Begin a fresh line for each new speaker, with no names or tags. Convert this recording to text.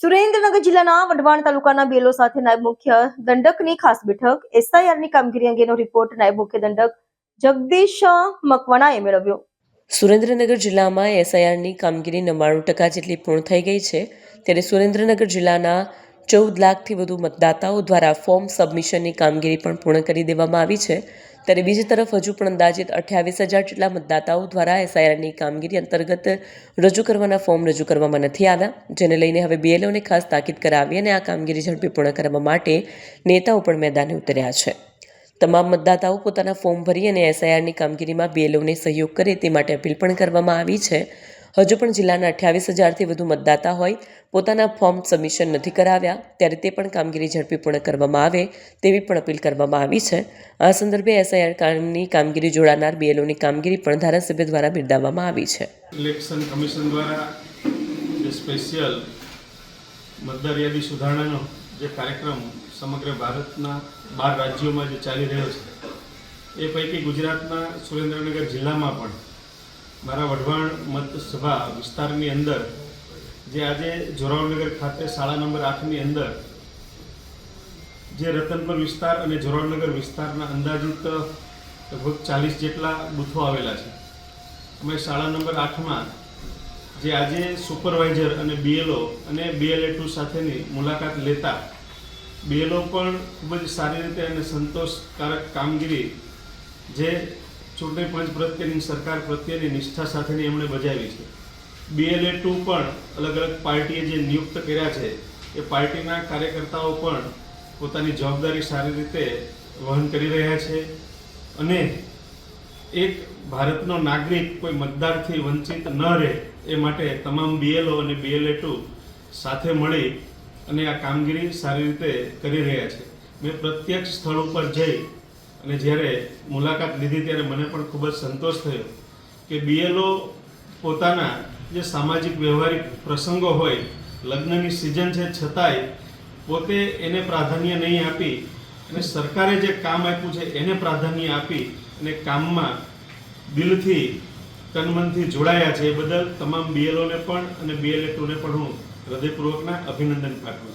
સુરેન્દ્રનગર જિલ્લાના વઢવાણ તાલુકાના બેલો સાથે નાયબ મુખ્ય દંડકની ખાસ બેઠક એસઆઈઆરની કામગીરી અંગેનો રિપોર્ટ નાયબ મુખ્ય દંડક જગદીશ મકવાણાએ મેળવ્યો।
સુરેન્દ્રનગર જિલ્લામાં એસઆઈઆરની કામગીરી 99% જેટલી પૂર્ણ થઈ ગઈ છે। ત્યારે સુરેન્દ્રનગર જિલ્લાના 14 લાખથી વધુ મતદાતાઓ દ્વારા ફોર્મ સબમિશનની કામગીરી પણ પૂર્ણ કરી દેવામાં આવી છે। ત્યારે બીજી તરફ હજુ પણ અંદાજિત 28,000 જેટલા મતદાતાઓ દ્વારા એસઆઈઆરની કામગીરી અંતર્ગત રજૂ કરવાના ફોર્મ રજૂ કરવામાં નથી આવ્યા, જેને લઈને હવે બીએલઓને ખાસ તાકીદ કરાવી અને આ કામગીરી ઝડપી પૂર્ણ કરવા માટે નેતાઓ પણ મેદાને ઉતર્યા છે। તમામ મતદાતાઓ પોતાના ફોર્મ ભરી અને એસઆઈઆરની કામગીરીમાં બીએલઓને સહયોગ કરે તે માટે અપીલ પણ કરવામાં આવી છે। હજુ પણ જિલ્લાના 28,000થી વધુ મતદાતા હોય પોતાના ફોર્મ સબમિશન નથી કરાવ્યા, ત્યારે તે પણ કામગીરી ઝડપી પૂર્ણ કરવામાં આવે તેવી પણ અપીલ કરવામાં આવી છે। આ સંદર્ભે એસઆઈઆરની કામગીરી જોડાનાર બીએલઓની કામગીરી પણ ધારાસભ્ય દ્વારા બિરદાવવામાં આવી છે।
ઇલેક્શન કમિશન દ્વારા જે સ્પેશિયલ મતદાર યાદી સુધારણાનો જે કાર્યક્રમ સમગ્ર ભારતના 12 રાજ્યોમાં જે ચાલી રહ્યો છે, એ પૈકી ગુજરાતના સુરેન્દ્રનગર જિલ્લામાં પણ મારા વઢવાણ મતસભા વિસ્તારની અંદર જે આજે જોરાવનગર ખાતે શાળા નંબર 8ની અંદર જે રતનપર વિસ્તાર અને જોરાવનગર વિસ્તારના અંદાજિત લગભગ 40 જેટલા બૂથો આવેલા છે। અમે શાળા નંબર 8માં જે આજે સુપરવાઇઝર અને બીએલઓ અને BLA2 સાથેની મુલાકાત લેતા બીએલઓ પણ ખૂબ જ સારી રીતે અને સંતોષકારક કામગીરી જે ચૂંટણી પંચ પ્રત્યેની સરકાર પ્રત્યેની નિષ્ઠા સાથેની એમણે બજાવી છે। BLA2 પણ અલગ અલગ પાર્ટીએ જે નિયુક્ત કર્યા છે એ પાર્ટીના કાર્યકર્તાઓ પણ પોતાની જવાબદારી સારી રીતે વહન કરી રહ્યા છે અને એક ભારતનો નાગરિક કોઈ મતદારથી વંચિત ન રહે એ માટે તમામ બીએલઓ અને BLA2 સાથે મળી અને આ કામગીરી સારી રીતે કરી રહ્યા છે। મેં પ્રત્યક્ષ સ્થળ ઉપર જઈ અને જ્યારે મુલાકાત લીધી ત્યારે મને પણ ખૂબ જ સંતોષ થયો કે બીએલઓ પોતાના જે સામાજિક વ્યવહારિક પ્રસંગો હોય, લગ્નની સિઝન છે છતાંય પોતે એને પ્રાધાન્ય નહીં આપી અને સરકારે જે કામ આપ્યું છે એને પ્રાધાન્ય આપી અને કામમાં દિલથી તનમનથી જોડાયા છે। એ બદલ તમામ બીએલઓને પણ અને BLA2ને પણ હું હૃદયપૂર્વકના અભિનંદન પાઠવું છું।